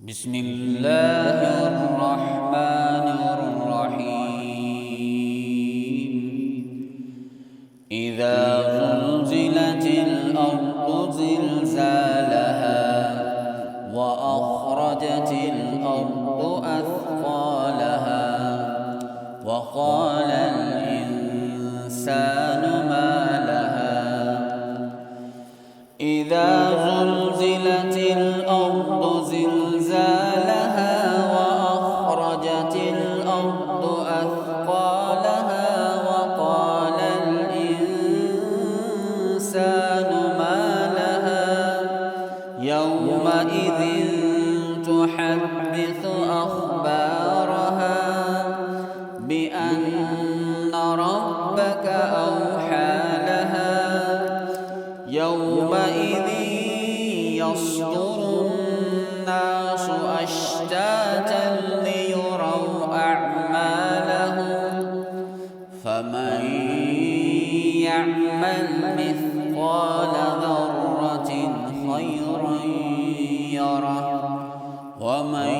بسم الله الرحمن الرحيم. إذا زلزلت الأرض زلزالها وأخرجت الأرض أثقالها وقال الإنسان ما لها إذا زلزلت الأرض زلزالها وأخرجت الأرض أثقالها وقال الإنسان ما لها يومئذ تحدث أخبارها بأن ربك أوحى لها يومئذ يصدر الناس أشتاتا ليروا أعمالهم فمن يعمل مثقال ذرة خيرا يره ومن